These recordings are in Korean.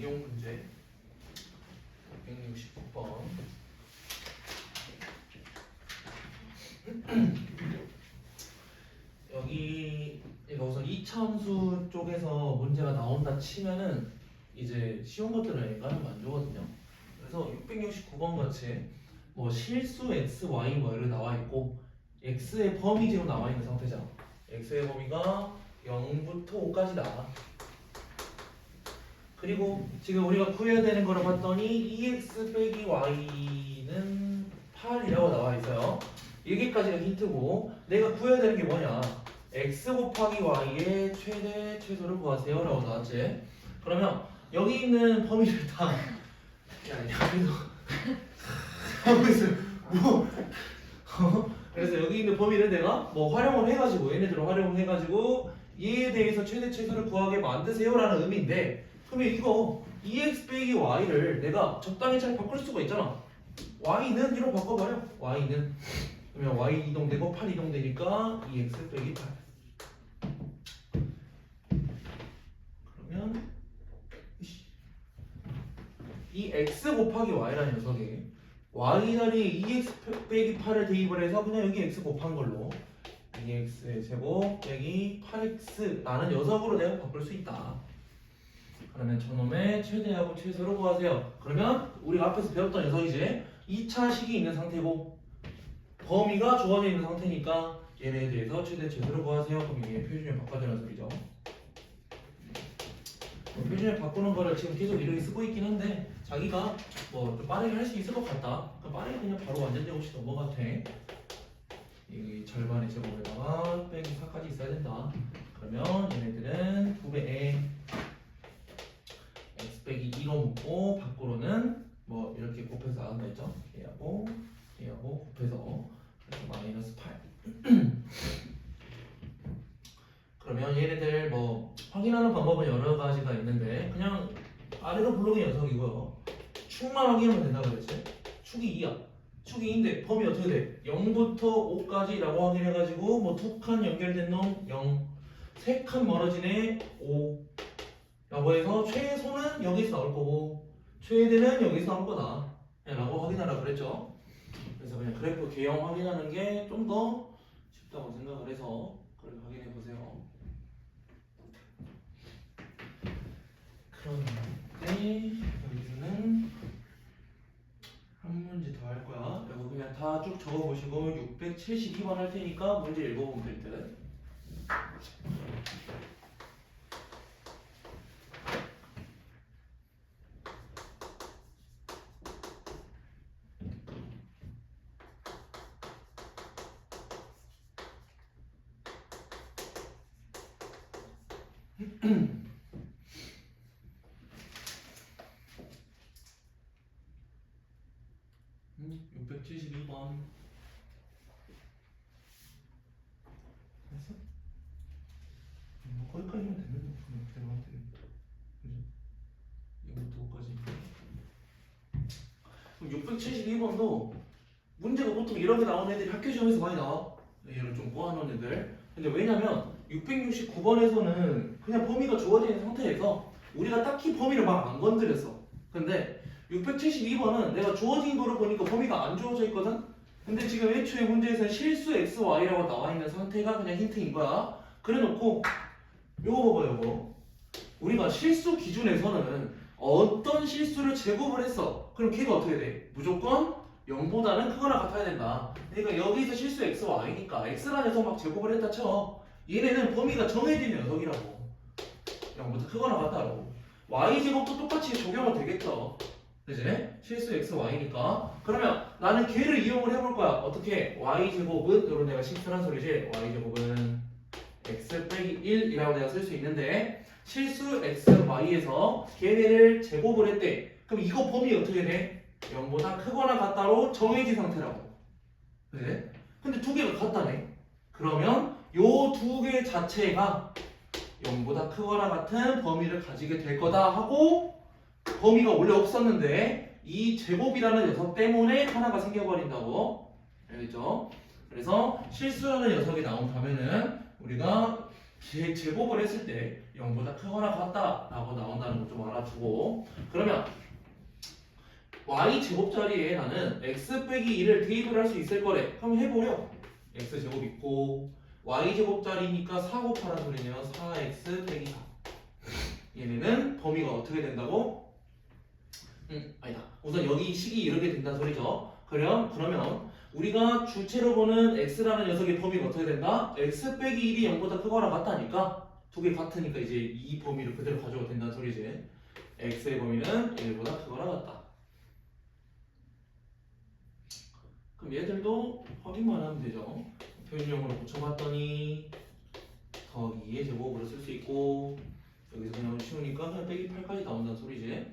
응용 문제 169번. 여기 우선 이차함수 쪽에서 문제가 나온다 치면은 이제 쉬운 것들은 얘가는 안 주거든요. 그래서 669번 같이 뭐 실수 x, y 뭐 이렇게 나와 있고 x의 범위 지금 나와 있는 상태잖아. x의 범위가 0부터 5까지다. 그리고 지금 우리가 구해야 되는 거를 봤더니 2x 빼기 y는 8이라고 나와 있어요. 여기까지가 힌트고 내가 구해야 되는 게 뭐냐? x 곱하기 y의 최대 최소를 구하세요 라고 나왔지. 그러면 여기 있는 범위를 다 그래도 하고 있어요. 그래서 여기 있는 범위를 내가 뭐 활용을 해가지고 얘네들을 활용을 해가지고 얘에 대해서 최대 최소를 구하게 만드세요 라는 의미인데, 그러면 이거 2x 빼기 y를 내가 적당히 잘 바꿀 수가 있잖아. y는 이로 바꿔버려. y는 그러면 y 이동되고 8 이동되니까 2x 빼기 8. 그러면 이 x 곱하기 y라는 녀석이 y 자리에 2x 빼기 8을 대입을 해서 그냥 여기 x 곱한 걸로 2x의 제곱 빼기 8x라는 녀석으로 내가 바꿀 수 있다. 그러면 저놈의 최대하고 최소를 구하세요. 그러면 우리가 앞에서 배웠던 녀석이지. 2차 식이 있는 상태고 범위가 주어져 있는 상태니까 얘네에 대해서 최대 최소를 구하세요. 그럼 이게 표준에 바꿔주는 소리죠. 표준에 바꾸는 거를 지금 계속 이렇게 쓰고 있긴 한데 자기가 뭐 좀 빠르게 할 수 있을 것 같다. 그럼 빠르게 그냥 바로 완전제 없이 넘어가도 돼. 이 절반의 제곱에다가 빼기 4까지 있어야 된다. 그러면 얘네들은 9배에 x 빼기 2로 묶고 밖으로는 뭐 이렇게 곱해서 나온다 했죠. 얘하고 곱해서 그래서 마이너스 8. 그러면 얘네들 뭐 확인하는 방법은 여러 가지가 있는데 그냥 아래로 블록의 녀석이고요. 축만 확인하면 된다 그랬지. 축이 2야. 축이 2인데 범위 어떻게 돼? 0부터 5까지라고 확인해가지고 뭐 2칸 연결된 놈 0, 3칸 멀어지네 5 라고 해서 최소는 여기서 나올 거고 최대는 여기서 나올 거다 라고 확인하라 그랬죠. 그래서 그냥 그래프 개형 확인하는 게 좀 더 쉽다고 생각을 해서 그걸 확인해 보세요. 그런데 여기서는 한 문제 더 할 거야. 이거 그냥 다 쭉 적어보시고 672번 할 테니까 문제 읽어보면 될 듯. 음, 672번 됐어? 뭐 거기까지만 되면 그냥 들어가면 되겠다. 그죠? 0부터 5까지. 그럼 672번도 문제가 보통 이렇게 나오는 애들이 학교 시험에서 많이 나와. 얘를 좀 꼬아놓은 애들. 근데 왜냐면 669번에서는 그냥 범위가 주어져 있는 상태에서 우리가 딱히 범위를 막 안 건드렸어. 근데 672번은 내가 주어진 거를 보니까 범위가 안 주어져 있거든? 근데 지금 애초에 문제에서는 실수 x, y라고 나와 있는 상태가 그냥 힌트인 거야. 그래 놓고 요거 봐봐 요거. 우리가 실수 기준에서는 어떤 실수를 제곱을 했어. 그럼 걔가 어떻게 돼? 무조건 0보다는 크거나 같아야 된다. 그러니까 여기서 실수 x, y니까 x라는 녀석 막 제곱을 했다 쳐. 얘네는 범위가 정해진 녀석이라고. 0보다 크거나 같다라고. y제곱도 똑같이 적용은 되겠죠. 그지? 실수 x, y니까. 그러면 나는 걔를 이용을 해볼 거야. 어떻게? y제곱은 이런 내가 실수란 소리지. y제곱은 x 빼기 1이라고 내가 쓸 수 있는데 실수 x, y에서 걔네를 제곱을 했대. 그럼 이거 범위 어떻게 돼? 0보다 크거나 같다로 정해진 상태라고. 그래? 근데 두 개가 같다네. 그러면 요 두 개 자체가 0보다 크거나 같은 범위를 가지게 될 거다 하고 범위가 원래 없었는데 이 제곱이라는 녀석 때문에 하나가 생겨버린다고. 알겠죠? 그래서 실수라는 녀석이 나온다면은 우리가 제곱을 했을 때 0보다 크거나 같다라고 나온다는 거 좀 알아두고 그러면 y 제곱 자리에 나는 x 빼기 2를 대입을 할 수 있을 거래. 그럼 해보려. x 제곱 있고 y 제곱 자리니까 4 곱하라는 소리네요. 4x 빼기 4. 얘네는 범위가 어떻게 된다고? 아니다. 우선 여기 식이 이렇게 된다는 소리죠. 그러면 우리가 주체로 보는 x라는 녀석의 범위가 어떻게 된다? x 빼기 1이 0보다 크거나 같다니까 두 개 같으니까 이제 이 범위를 그대로 가져도 된다는 소리지. x의 범위는 1보다 크거나 같다. 그럼 얘들도 확인만 하면 되죠. 표준형으로 붙여봤더니 더하기의 제곱으로 쓸 수 있고 여기서 그냥 쉬우니까 그냥 빼기 8까지 나온다는 소리지.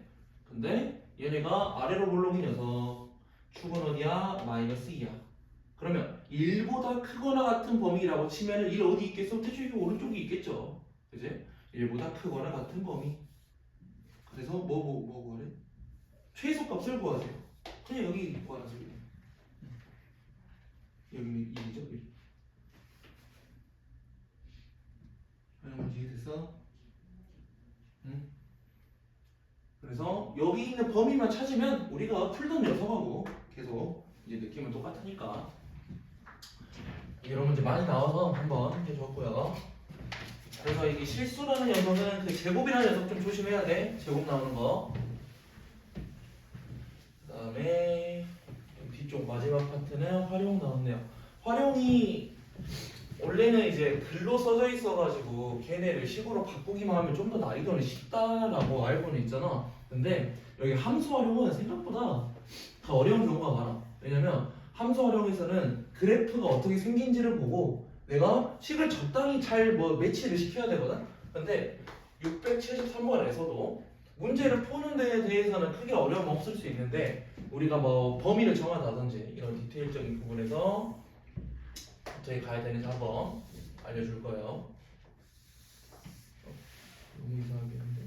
근데 얘네가 아래로 볼록이 녀석 축은 어디야? 마이너스 2야. 그러면 1보다 크거나 같은 범위라고 치면은 1 어디 있겠어? 대충 오른쪽이 있겠죠. 그지? 1보다 크거나 같은 범위. 그래서 뭐 구하래? 최소값을 구하세요. 그냥 여기 구하는 소리야. 여기는 1이죠? 1. 그러면 이해됐어? 응? 그래서 여기 있는 범위만 찾으면 우리가 풀던 녀석하고 계속 이제 느낌은 똑같으니까 이런 문제 많이 나와서 한번 해줬고요. 그래서 이게 실수라는 녀석은 그 제곱이라는 녀석 좀 조심해야 돼. 제곱 나오는 거. 그 다음에 뒤쪽 마지막 파트는 활용 나왔네요. 활용이 원래는 이제 글로 써져 있어가지고 걔네를 식으로 바꾸기만 하면 좀 더 난이도는 쉽다라고 알고는 있잖아. 근데 여기 함수 활용은 생각보다 더 어려운 경우가 많아. 왜냐면 함수 활용에서는 그래프가 어떻게 생긴지를 보고 내가 식을 적당히 잘 매치를 시켜야 되거든. 근데 673번에서도 문제를 푸는 데에 대해서는 크게 어려움 없을 수 있는데 우리가 범위를 정한다든지 이런 디테일적인 부분에서 어떻게 가야 되는지 한번 알려줄 거예요. 너무 이상하긴 한데.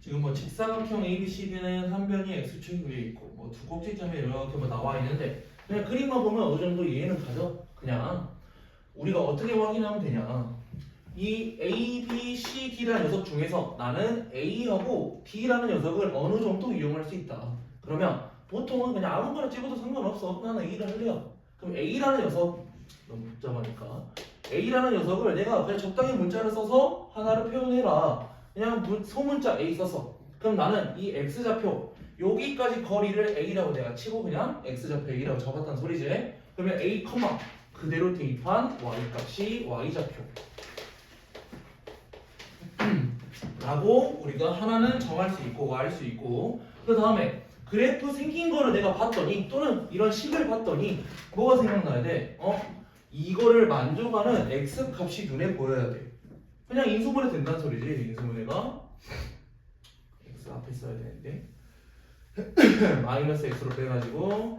지금 직사각형 ABCD는 한 변이 x축 위에 있고 두 꼭지점에 이렇게 나와 있는데 그냥 그림만 보면 어느 정도 이해는 가죠. 그냥 우리가 어떻게 확인하면 되냐? 이 A, B, C, D라는 녀석 중에서 나는 A하고 D라는 녀석을 어느 정도 이용할 수 있다. 그러면 보통은 그냥 아무거나 찍어도 상관없어. 나는 A를 할래요. 그럼 A라는 녀석 너무 복잡하니까 A라는 녀석을 내가 그냥 적당히 문자를 써서 하나를 표현해라. 그냥 소문자 A 써서 그럼 나는 이 X좌표 여기까지 거리를 A라고 내가 치고 그냥 X좌표 A라고 적었다는 소리지. 그러면 A, 그대로 대입한 Y값이 Y좌표 라고 우리가 하나는 정할 수 있고 알 수 있고 그 다음에 그래프 생긴 거를 내가 봤더니 또는 이런 식을 봤더니 뭐가 생각나야 돼? 이거를 만족하는 X 값이 눈에 보여야 돼. 그냥 인수분해 된다는 소리지. 인수분해가 X 앞에 써야 되는데 마이너스 X로 빼가지고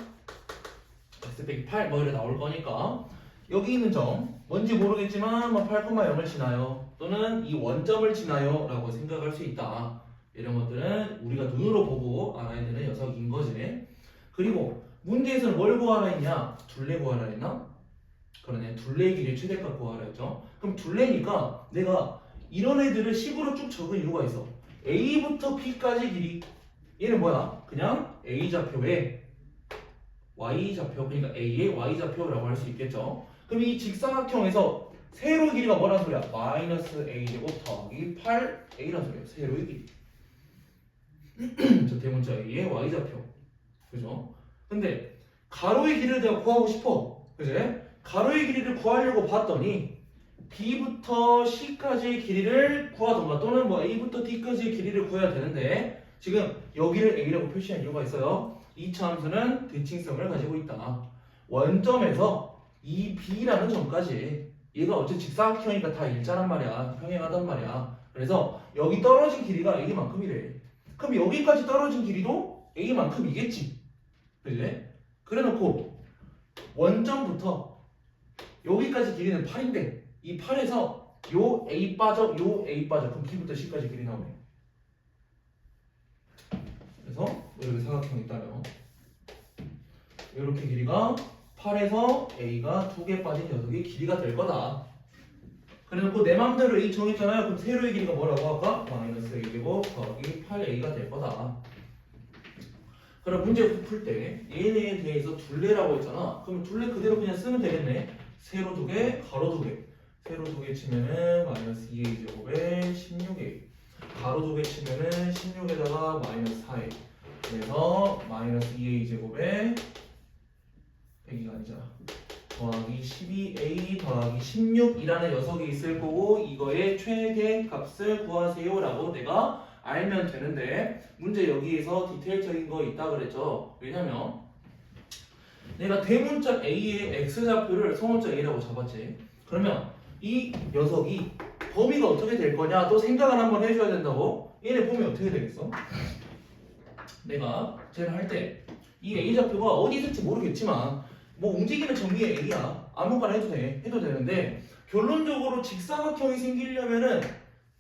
X 빼기 8 이렇게 나올 거니까 여기 있는 점 뭔지 모르겠지만 8,0을 지나요 또는 이 원점을 지나요 라고 생각할 수 있다. 이런 것들은 우리가 눈으로 보고 알아야 되는 녀석인 거지. 그리고 문제에서는 뭘 구하라 했냐? 둘레 구하라 했나? 그러네. 둘레의 길이 최대값 구하라 했죠. 그럼 둘레니까 내가 이런 애들을 식으로 쭉 적은 이유가 있어. A부터 B까지 길이 얘는 뭐야? 그냥 A좌표에 Y좌표, 그러니까 A의 Y좌표라고 할 수 있겠죠. 그럼 이 직사각형에서 세로의 길이가 뭐란 소리야? 마이너스 A제곱 더하기 8A란 소리야. 세로의 길이. 저 대문자 A의 Y좌표. 그죠? 근데 가로의 길이를 내가 구하고 싶어. 그지? 가로의 길이를 구하려고 봤더니 B부터 C까지의 길이를 구하던가 또는 A부터 D까지의 길이를 구해야 되는데 지금 여기를 A라고 표시한 이유가 있어요. 이 함수는 대칭성을 가지고 있다. 원점에서 이 B라는 점까지 얘가 어쨌든 직사각형이니까 다 일자란 말이야. 평행하단 말이야. 그래서 여기 떨어진 길이가 A만큼이래. 그럼 여기까지 떨어진 길이도 A만큼이겠지. 그래? 그래놓고 원점부터 여기까지 길이는 8인데 이 8에서 요 A 빠져 요 A 빠져 그럼 B부터 C까지 길이 나오네. 그래서 이렇게 사각형이 있다면 이렇게 길이가 8에서 A가 2개 빠진 녀석이 길이가 될 거다. 그래놓고 내 맘대로 A 정했잖아요. 그럼 세로의 길이가 뭐라고 할까? 마이너스 A제곱 더하기 8A가 될 거다. 그럼 문제 풀 때 얘네에 대해서 둘레라고 했잖아. 그럼 둘레 그대로 그냥 쓰면 되겠네. 세로 2개, 가로 2개. 세로 2개 치면은 마이너스 2A 제곱에 16A. 가로 2개 치면은 16에다가 마이너스 4A. 그래서 마이너스 2A 제곱에 100이가 아니잖아. 더하기 12A 더하기 16이라는 녀석이 있을 거고 이거의 최대 값을 구하세요 라고 내가 알면 되는데 문제 여기에서 디테일적인 거 있다 그랬죠. 왜냐면 내가 대문자 A의 X좌표를 소문자 A라고 잡았지. 그러면 이 녀석이 범위가 어떻게 될 거냐 또 생각을 한번 해줘야 된다고. 얘네 범위 어떻게 되겠어? 내가 쟤를 할 때 이 A좌표가 어디 있을지 모르겠지만 뭐 움직이는 점위의 A야. 아무거나 해도 돼. 해도 되는데 결론적으로 직사각형이 생기려면은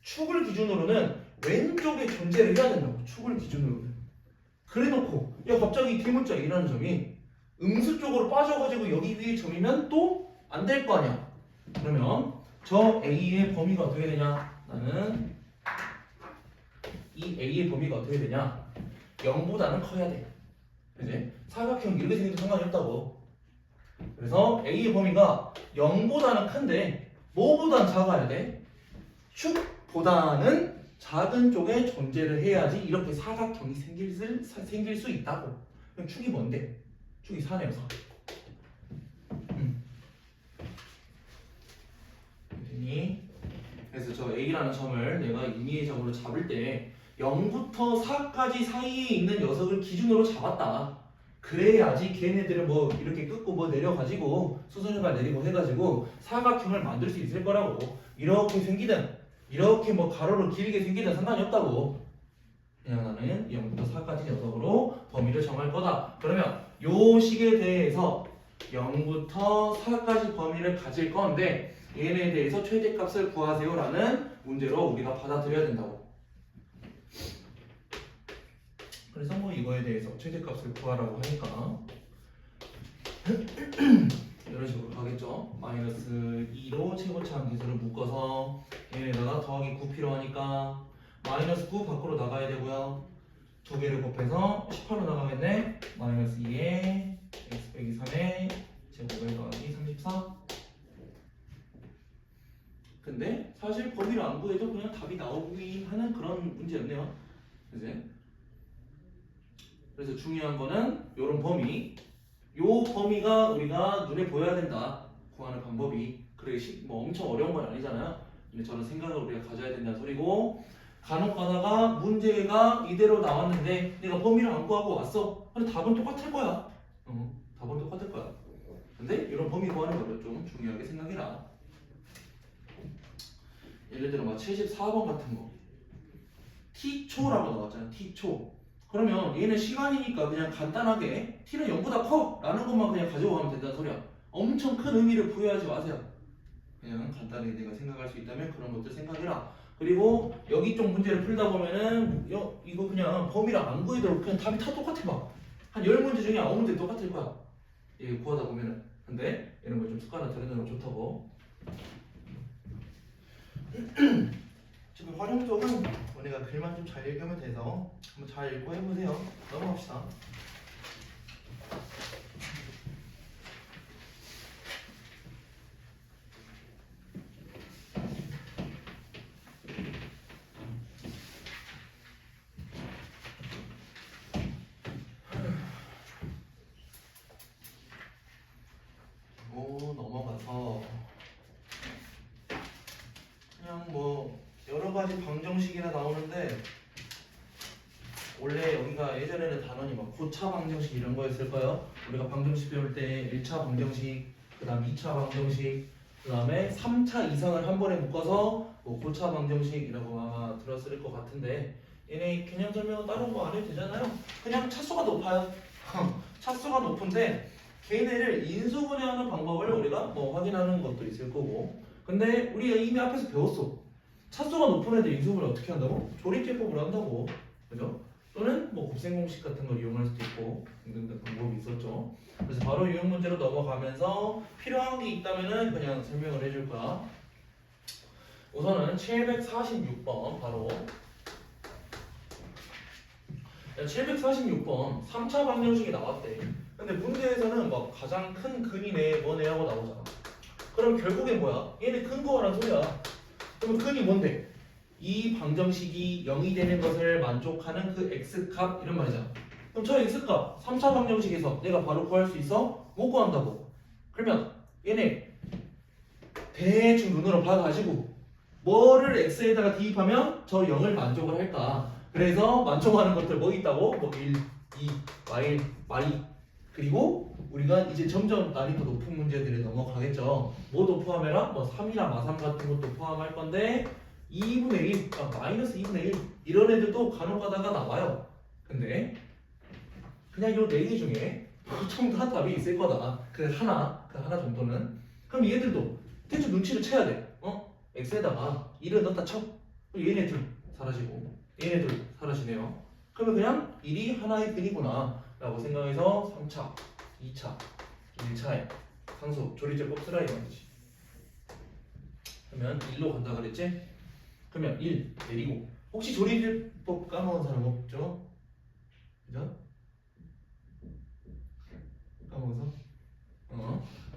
축을 기준으로는 왼쪽에 존재를 해야 된다고. 축을 기준으로는. 그래놓고 야 갑자기 D문자 A라는 점이 음수 쪽으로 빠져가지고 여기 위에 점이면 또 안 될 거 아니야. 그러면 저 A의 범위가 어떻게 되냐? 나는 이 A의 범위가 어떻게 되냐? 0보다는 커야 돼. 그지? 사각형 이렇게 생겨도 상관이 없다고. 그래서 A의 범위가 0보다는 큰데 뭐보다는 작아야 돼? 축보다는 작은 쪽에 존재를 해야지 이렇게 사각형이 생길 수 있다고. 그럼 축이 뭔데? 축이 4네요, 4. 그래서 저 A라는 점을 내가 임의적으로 잡을 때 0부터 4까지 사이에 있는 녀석을 기준으로 잡았다. 그래야지 걔네들은 뭐 이렇게 끊고 뭐 내려가지고 수선해발 내리고 해가지고 사각형을 만들 수 있을 거라고. 이렇게 생기든 이렇게 뭐 가로로 길게 생기든 상관이 없다고. 그냥 나는 0부터 4까지 녀석으로 범위를 정할 거다. 그러면 요 식에 대해서 0부터 4까지 범위를 가질 건데 얘네에 대해서 최대값을 구하세요 라는 문제로 우리가 받아들여야 된다고. 그래서 뭐 이거에 대해서 최대값을 구하라고 하니까 이런 식으로 가겠죠. 마이너스 2로 최고차 함계수를 묶어서 얘네다가 더하기 9 필요하니까 마이너스 9 밖으로 나가야 되고요. 두 개를 곱해서 18로 나가겠네. 마이너스 2에 x 빼기 3에 제곱을 더하기 34. 근데 사실 범위를 안 구해도 그냥 답이 나오긴 하는 그런 문제였네요. 그지? 그래서 중요한 거는 요런 범위. 요 범위가 우리가 눈에 보여야 된다. 구하는 방법이. 그래 뭐 엄청 어려운 건 아니잖아요. 근데 저는 생각을 우리가 가져야 된다는 소리고 간혹 가다가 문제가 이대로 나왔는데 내가 범위를 안 구하고 왔어. 근데 답은 똑같을 거야. 답은 똑같을 거야. 근데 이런 범위 구하는 거를 좀 중요하게 생각해라. 예를 들어 막 74번 같은 거 T초라고 나왔잖아. T초. 그러면 얘는 시간이니까 그냥 간단하게 T는 0보다 커! 라는 것만 그냥 가지고 가면 된다는 소리야. 엄청 큰 의미를 부여하지 마세요. 그냥 간단하게 내가 생각할 수 있다면 그런 것들 생각해라. 그리고 여기 쪽 문제를 풀다 보면은 이거 그냥 범위를 안 구해도 그냥 답이 다 똑같아 막. 한 10문제 중에 9문제 똑같을 거야. 이거 구하다 보면은. 근데 이런 걸 좀 습관을 들여놓으면 좋다고. 지금 활용 쪽은 우리가 글만 좀 잘 읽으면 돼서 한번 잘 읽고 해보세요. 넘어갑시다. 넘어가서 그냥 뭐 여러 가지 방정식이나 나오는데 원래 여기가 예전에는 단원이 막 고차 방정식 이런 거였을까요? 우리가 방정식 배울 때 1차 방정식, 그 다음 2차 방정식, 그 다음에 3차 이상을 한 번에 묶어서 뭐 고차 방정식이라고 아마 들었을 것 같은데 얘네 개념 설명은 따로 뭐 안 해도 되잖아요. 그냥 차수가 높아요. 차수가 높은데 걔네를 인수분해하는 방법을 우리가 뭐 확인하는 것도 있을 거고. 근데 우리가 이미 앞에서 배웠어. 차수가 높은 애들 인수분해 어떻게 한다고? 조립제법을 한다고. 그죠? 또는 뭐 곱셈 공식 같은 걸 이용할 수도 있고 등등 방법이 있었죠. 그래서 바로 유형 문제로 넘어가면서 필요한 게 있다면은 그냥 설명을 해줄 거야. 우선은 746번 바로 746번 3차 방정식이 나왔대. 근데 문제에서는 막 가장 큰 근이네 뭐네 하고 나오잖아. 그럼 결국엔 뭐야? 얘네 근거라는 소리야. 그러면 근이 뭔데? 이 방정식이 0이 되는 것을 만족하는 그 x값 이런 말이잖아. 그럼 저 x값 3차 방정식에서 내가 바로 구할 수 있어? 못 구한다고. 그러면 얘네 대충 눈으로 봐가지고 뭐를 x에다가 대입하면 저 0을 만족을 할까? 그래서 만족하는 것들 뭐 있다고? 뭐 1, 2, y, y 그리고 우리가 이제 점점 난이도 높은 문제들이 넘어가겠죠. 뭐도 포함해라? 뭐 3이나 마3 같은 것도 포함할 건데 2분의 1, 마이너스 2분의 1 이런 애들도 간혹 가다가 나와요. 근데 그냥 요 4개 중에 보통 다 답이 있을 거다. 그 하나 정도는. 그럼 얘들도 대충 눈치를 채야 돼. x에다가 1을 넣었다 쳐. 그럼 얘네들 사라지고 얘네들 사라지네요. 그러면 그냥 1이 하나의 근이구나 라고 생각해서 3차, 2차, 1차에 상수 조리제법 쓰라 이 말이지. 그러면 1로 간다 그랬지? 그러면 1 내리고 혹시 조리제법 까먹은 사람 없죠? 그죠? 까먹어서?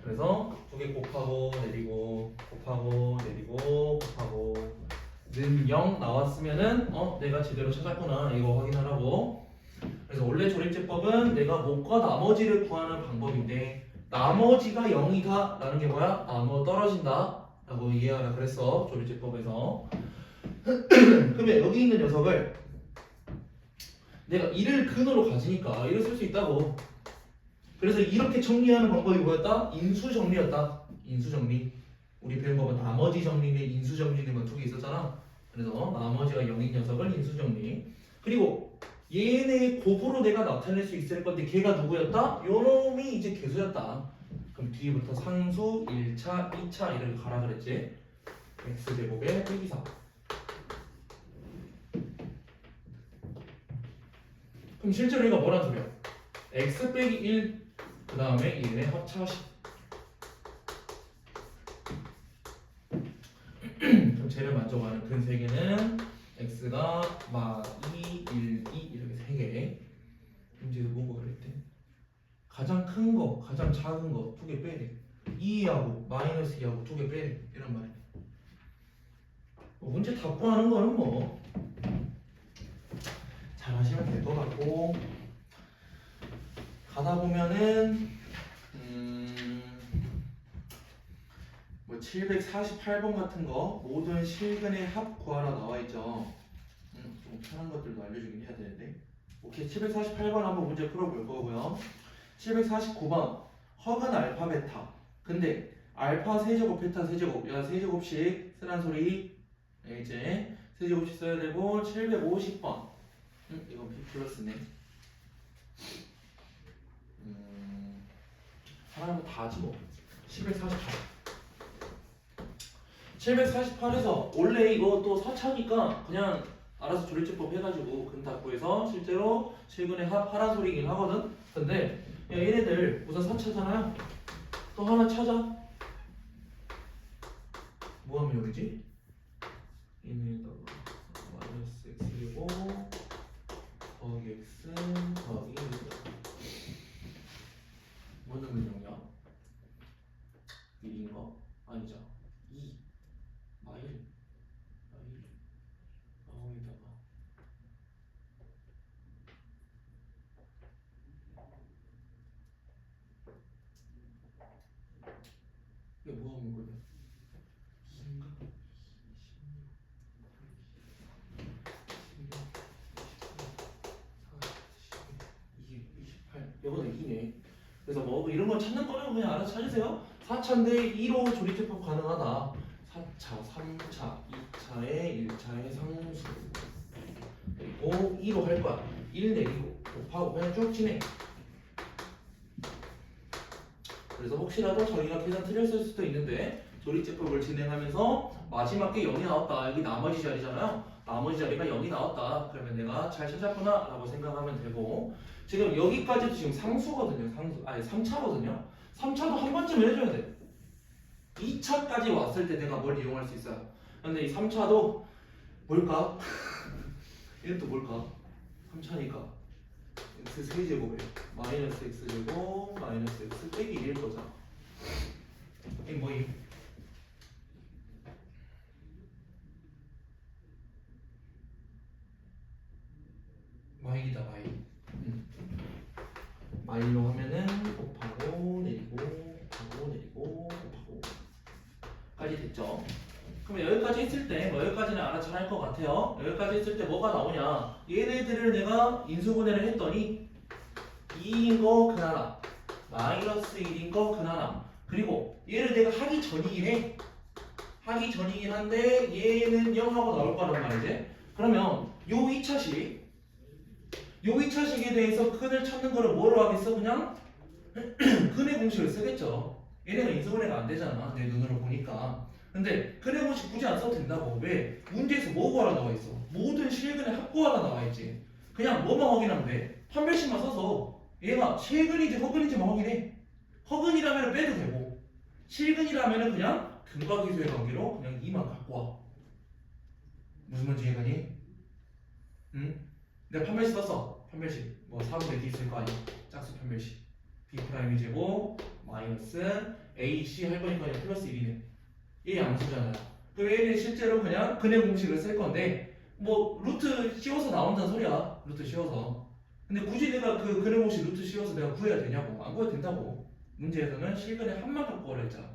그래서 두 개 곱하고 내리고 곱하고 내리고 곱하고 는 0 나왔으면은 내가 제대로 찾았구나 이거 확인하라고. 그래서 원래 조립제법은 내가 못과 나머지를 구하는 방법인데 나머지가 0이다 라는 게 뭐야? 나눠 떨어진다 라고 이해하라 그랬어 조립제법에서. 그러면 여기 있는 녀석을 내가 1을 근으로 가지니까 1을 쓸 수 있다고. 그래서 이렇게 정리하는 방법이 뭐였다? 인수정리였다. 인수정리. 우리 배운 거가 나머지 정리네 인수정리네만 두 개 있었잖아. 그래서 나머지가 0인 녀석을 인수정리. 그리고 얘네 곱으로 내가 나타낼 수 있을 건데 걔가 누구였다? 요놈이 이제 개수였다. 그럼 뒤부터 상수 1차, 2차 이렇게 가라 그랬지. x제곱에 빼기 4. 그럼 실제로 얘가 뭐란 소리야? x 빼기 1 그 다음에 얘네 합차식. 그럼 쟤를 만족하는 근 3개는 x가 마 2, 1, 2 이렇게 3개. 문제에서 뭐가 그랬대? 가장 큰 거, 가장 작은 거 2개 빼래. 2하고 마이너스 2하고 2개 빼래. 이런 말이야. 문제 다 구하는 거는 뭐 잘 하시면 될 것 같고, 가다 보면은 뭐 748번 같은 거 모든 실근의 합 구하라 나와 있죠. 좀 편한 것들도 알려주긴 해야 되는데. 오케이, 748번 한번 문제 풀어볼 거고요. 749번 허근 알파 베타. 근데 알파 세제곱 베타 세제곱 야 세제곱씩 쓰란 소리. 이제 세제곱씩 써야 되고. 750번 이건 B 플러스네. 하나는 다 하지 뭐. 748 748에서 원래 이거 또 4차니까 그냥 알아서 조립제법 해가지고 근 다 구해서 실제로 실근의 합 하란 소리긴 하거든. 근데 야, 얘네들 우선 4차잖아요. 또 하나 찾아. 뭐 하면 여기지? 얘네다가 마이너스 x이고 더하기 x 더하기 1. 뭐 넣으면 0이야? 1인가? 아니죠. 2 마일 마일에다가 이게 뭐 하면 거냐? 2인가? 16, 28 이거보다 2네. 그래서 뭐 이런 거 찾는 거면 그냥 알아서 찾으세요. 4차인데 2로 조립제법 가능하다. 4차, 3차, 2차에 1차의 상수 그리고 2로 할 거야. 1 내리고 곱하고 그냥 쭉 진행. 그래서 혹시라도 저희가 계산 틀렸을 수도 있는데 조리제법을 진행하면서 마지막 게 0이 나왔다. 여기 나머지 자리잖아요. 나머지 자리가 0이 나왔다. 그러면 내가 잘 찾았구나 라고 생각하면 되고 지금 여기까지도 지금 상수거든요. 아니 3차거든요. 3차도 한 번쯤 해줘야 돼. 2차까지 왔을 때 내가 뭘 이용할 수 있어요. 근데 이 3차도 뭘까? 이건 또 뭘까? 3차니까 x 세제곱이에요. 마이너스 x제곱 마이너스 x 빼기 1일 거잖아. 이게 뭐임? 마일이다 마일. 마일로 하면은 곱하고 내리고 곱하고 내리고 곱하고 까지 됐죠. 그럼 여기까지 했을 때 뭐 여기까지는 알아 잘 할 것 같아요. 여기까지 했을 때 뭐가 나오냐? 얘네들을 내가 인수분해를 했더니 2인 거 그나마 마이너스 1인 거 그나마 그리고 얘를 내가 하기 전이긴 해. 하기 전이긴 한데 얘는 0하고 나올 거란 말이지. 그러면 요 2차식 요 2차식에 대해서 근을 찾는 거를 뭐로 하겠어? 그냥 근의 공식을 쓰겠죠. 얘네가 인수분해가 안 되잖아. 내 눈으로 보니까. 근데 근의 공식 굳이 안 써도 된다고. 왜? 문제에서 뭐 구하라 나와 있어? 모든 실근의 합구하라 나와 있지. 그냥 뭐만 확인하면 돼. 판별식만 써서 얘가 실근인지 허근인지만 확인해. 허근이라면 빼도 되고 실근이라면 그냥 근과기수의 관계로 그냥 2만 갖고 와. 무슨 말인지 이해가니? 응? 내가 판별식 썼어. 판별식 뭐 4분의 D 있을 거 아니야. 짝수 판별식 B' 제곱 마이너스 AC 할 거니까 그냥 플러스 1이네. 얘 양수잖아요. 그럼 얘는 실제로 그냥 근의 공식을 쓸 건데 뭐 루트 씌워서 나온다는 소리야. 루트 씌워서. 근데 굳이 내가 그 근의 공식 루트 씌워서 내가 구해야 되냐고. 안 구해도 된다고. 문제에서는 실근의 합만 갖고 오라 했잖아.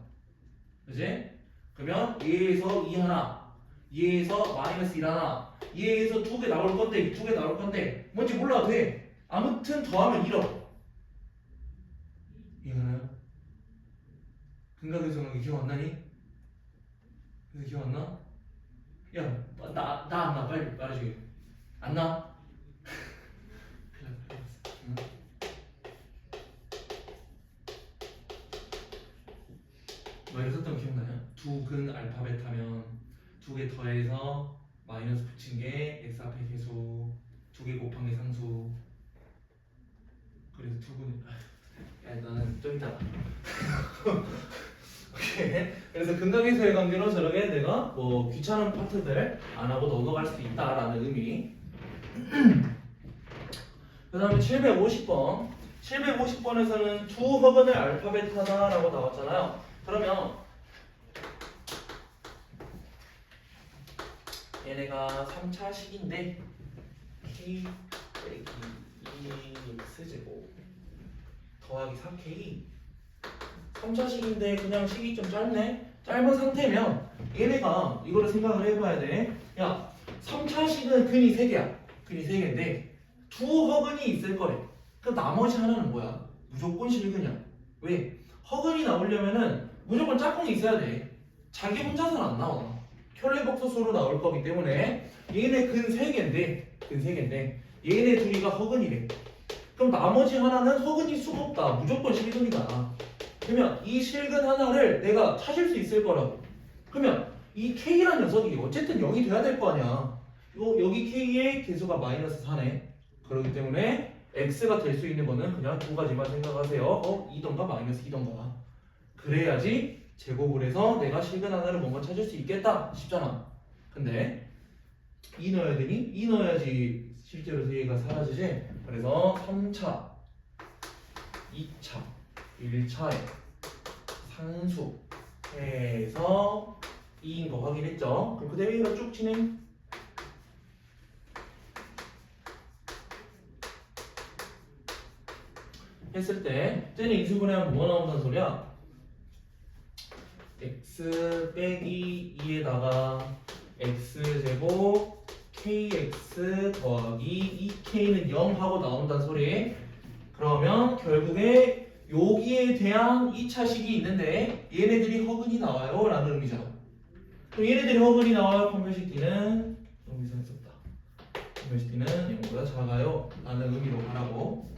그지? 그러면 얘에서 2 하나 얘에서 마이너스 1 하나 얘에서 2개 나올 건데 2개 나올 건데 뭔지 몰라도 돼. 아무튼 더하면 1억. 이해가나요? 근각에서 기억 안 나니? 그래서 기억 안 나? 야, 나 안 나. 빨리 말해주게. 안 나? 응? 뭐 이렇게 썼던 거 기억나냐? 두 근 알파벳 하면 2개 더해서 마이너스 붙인 게 x 앞에 계수 2개 곱한 게 상수 그래서 2근 야 나는 좀 이따 오케이. 그래서 근각에서의 관계로 저렇게 내가 뭐 귀찮은 파트들 안 하고 넘어갈 수 있다라는 의미. 그 다음에 750번 750번에서는 두 허근을 알파벳 하나라고 나왔잖아요. 그러면 얘네가 3차식인데 k 빼기 2x제곱 더하기 4k 3차식인데 그냥 식이 좀 짧네? 짧은 상태면 얘네가 이거를 생각을 해봐야 돼. 야 3차식은 근이 3개야. 근이 3개인데 두 허근이 있을 거래. 그럼 나머지 하나는 뭐야? 무조건 실근이야. 왜? 허근이 나오려면은 무조건 짝꿍이 있어야 돼. 자기 혼자서는 안 나와. 켤레복소수로 나올 거기 때문에 얘네 근 3개인데 얘네 둘이가 허근이래. 그럼 나머지 하나는 허근일 수가 없다. 무조건 실근이다. 그러면 이 실근 하나를 내가 찾을 수 있을 거라고. 그러면 이 K라는 녀석이 어쨌든 0이 돼야 될 거 아니야. 여기 K의 개수가 마이너스 4네. 그렇기 때문에 X가 될 수 있는 거는 그냥 두 가지만 생각하세요. 2던가 마이너스 2던가. 그래야지 제곱을 해서 내가 실근 하나를 뭔가 찾을 수 있겠다 싶잖아. 근데 2 넣어야 되니? 2 넣어야지 실제로 얘가 사라지지. 그래서 3차, 2차, 1차에 상수 해서 2인 거 확인했죠? 그럼 그대로 이거 쭉 진행. 했을 때 쟤는 인수분해하면 뭐 나온다는 소리야? x 빼기 2에다가 x제곱 kx 더하기 2k는 0 하고 나온다는 소리. 그러면 결국에 여기에 대한 2차식이 있는데 얘네들이 허근이 나와요 라는 의미잖아. 그럼 얘네들이 허근이 나와요. 판별식 D는 너무 이상했었다. 판별식 D는 0보다 작아요 라는 의미로 가라고.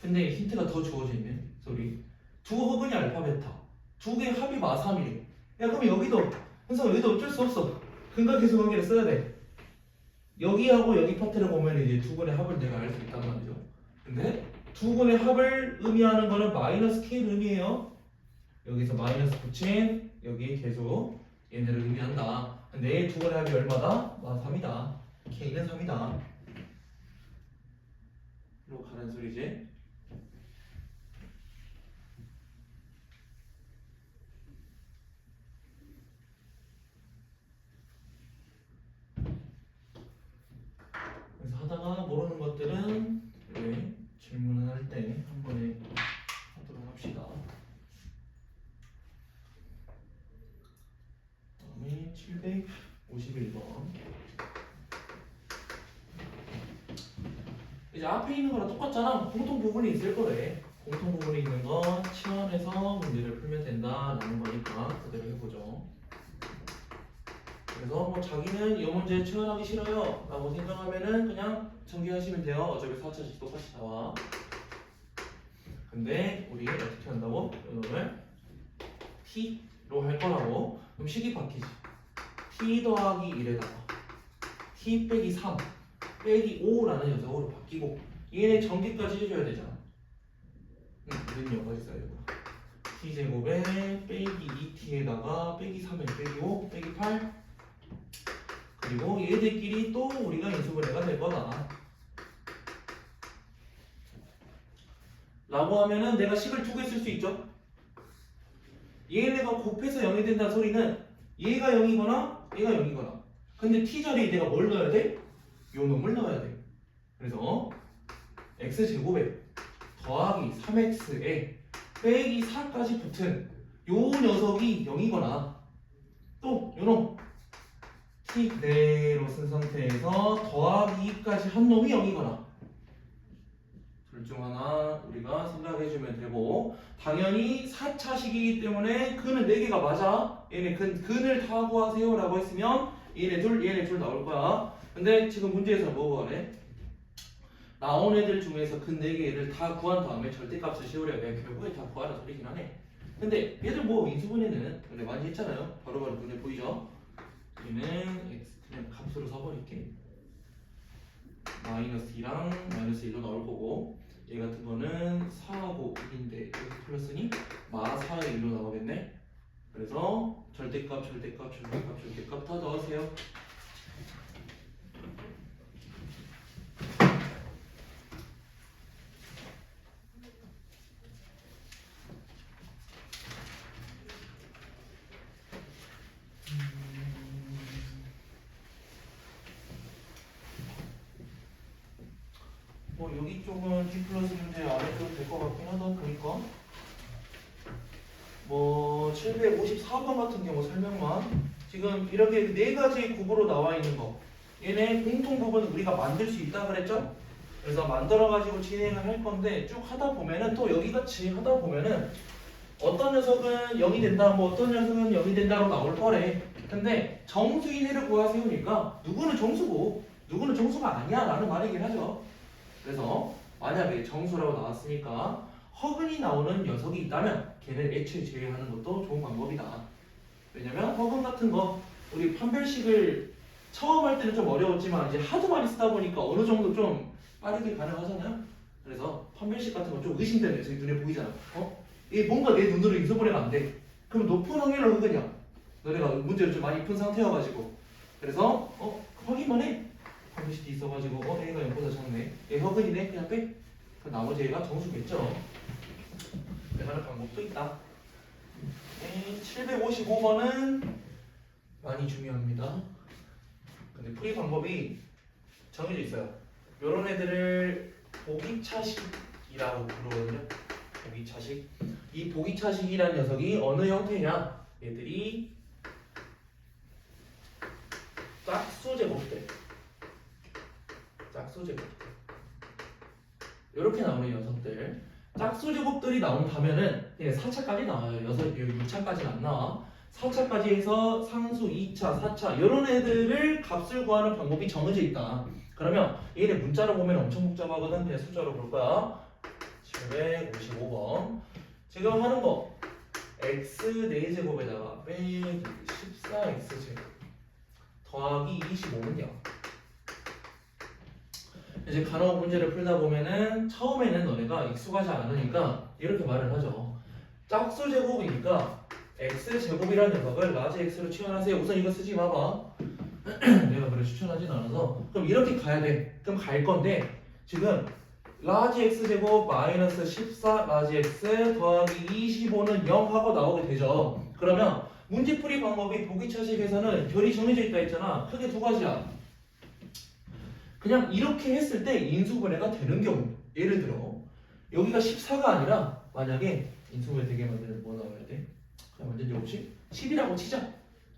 근데 힌트가 더 주어져 있네. 소리. 두 허근이 알파 베타. 두 개의 합이 마3이래. 야 그럼 여기도 현성 여기도 어쩔 수 없어. 근각계수 관계를 써야 돼. 여기하고 여기 파트를 보면 이제 두 근의 합을 내가 알 수 있단 말이죠. 근데 두 근의 합을 의미하는 거는 마이너스 K를 의미해요. 여기서 마이너스 붙인 여기 계수 얘네를 의미한다. 근데 두 근의 합이 얼마다? 마3이다. K는 3이다. 이로 가는 소리지. 그래서 하다가 모르는 것들은 왜 질문을 할 때 한 번에 하도록 합시다. 다음에 751번. 이제 앞에 있는 거랑 똑같잖아. 공통 부분이 있을 거래. 공통 부분이 있는 거 치환해서 문제를 풀면 된다라는 거니까 그대로 해보죠. 그래서 뭐 자기는 이 문제 치환하기 싫어요 라고 생각하면은 그냥 전개하시면 돼요. 어차피 4차식 똑같이 나와. 근데 우리 어떻게 한다고? 이놈을 t로 할 거라고. 그럼 식이 바뀌지. t 더하기 1에다가 t 빼기 3 빼기 5라는 녀석으로 바뀌고 얘네 전개까지 해줘야 되잖아. 우린 여기까지 써야 되고 t제곱에 빼기 2t에다가 빼기 3에 빼기 5 빼기 8 그리고 얘들끼리 또 우리가 인수분해가 될 거다 라고 하면은 내가 식을 두 개 쓸 수 있죠. 얘네가 곱해서 0이 된다는 소리는 얘가 0이거나 얘가 0이거나 근데 t 자리에 내가 뭘 넣어야 돼? 요 놈을 넣어야 돼. 그래서 x제곱에 더하기 3x에 빼기 4까지 붙은 요 녀석이 0이거나 또 요놈 t 그대로 쓴 상태에서 더하기 2까지 한 놈이 0이거나 둘 중 하나 우리가 생각해주면 되고 당연히 4차식이기 때문에 근은 4개가 맞아. 얘네 근을 다 구하세요 라고 했으면 얘네 둘 나올 거야. 근데 지금 문제에서 뭐 구하래? 나온 애들 중에서 근 4개를 다 구한 다음에 절대값을 씌우려 면 결국에 다 구하라 소리긴 하네. 근데 얘들 뭐 인수분해는 근데 많이 했잖아요. 바로바로 눈에 보이죠? 얘는 x 그냥 값으로 써버릴게. 마이너스 2랑 마이너스 1로 나올 거고 얘 같은 거는 4하고 1인데 여기 플러스니 마 4의 1로 나오겠네. 그래서 절대값 다 넣으세요. 뭐 여기 쪽은 D 플러스 문제 아래쪽 될 것 같긴 하다 보니까 뭐 754번 같은 경우 설명만 지금 이렇게 4가지 굽으로 나와 있는 거 얘네 공통 부분은 우리가 만들 수 있다 그랬죠? 그래서 만들어 가지고 진행을 할 건데 쭉 하다 보면은 또 여기 같이 하다 보면은 어떤 녀석은 0이 된다 뭐 어떤 녀석은 0이 된다로 나올 거래. 근데 정수인 애를 구하세요니까 누구는 정수고 누구는 정수가 아니야 라는 말이긴 하죠. 그래서 만약에 정수라고 나왔으니까 허근이 나오는 녀석이 있다면 걔를 애초에 제외하는 것도 좋은 방법이다. 왜냐면 허근 같은 거 우리 판별식을 처음 할 때는 좀 어려웠지만 이제 하도 많이 쓰다 보니까 어느 정도 좀 빠르게 가능하잖아요. 그래서 판별식 같은 거 좀 의심되는 녀석이 눈에 보이잖아. 이게 뭔가 내 눈으로 인수분해가 안 돼. 그럼 높은 확률로 허근이야. 너네가 문제를 좀 많이 푼 상태여가지고 그래서 확인만 해. 판별식이 있어가지고 A가 0보다 작네. 얘 허근이네. 그냥 빼. 그 나머지 얘가 정수겠죠. 하는 방법도 있다. 755번은 많이 중요합니다. 근데 풀이 방법이 정해져 있어요. 요런 애들을 보기차식이라고 부르거든요. 보기차식. 이 보기차식이라는 녀석이 어느 형태냐? 얘들이 짝수제곱들. 이렇게 나오는 녀석들. 짝수제곱들이 나온다면은 4차까지 나와요. 6차까지는 안 나와. 4차까지 해서 상수 2차, 4차 이런 애들을 값을 구하는 방법이 정해져 있다. 그러면 얘네 문자로 보면 엄청 복잡하거든. 그냥 숫자로 볼 거야. 955번. 지금 하는 거 x 4제곱에다가 빼기 14x제곱 더하기 25는요. 이제 간혹 문제를 풀다 보면은 처음에는 너네가 익숙하지 않으니까 이렇게 말을 하죠. 짝수 제곱이니까 x제곱이라는 녀석을 라지 x로 치환하세요. 우선 이거 쓰지 마봐. 내가 그래 추천하진 않아서. 그럼 이렇게 가야 돼. 그럼 갈 건데 지금 라지 x제곱 마이너스 14 라지 x 더하기 25는 0 하고 나오게 되죠. 그러면 문제풀이 방법이 보기차식에서는 결이 정해져 있다 했잖아. 크게 두 가지야. 그냥 이렇게 했을 때 인수분해가 되는 경우, 예를 들어 여기가 14가 아니라 만약에 인수분해 되게 만들면 뭐 나와야 돼? 그냥 완전 제곱식 10이라고 치자.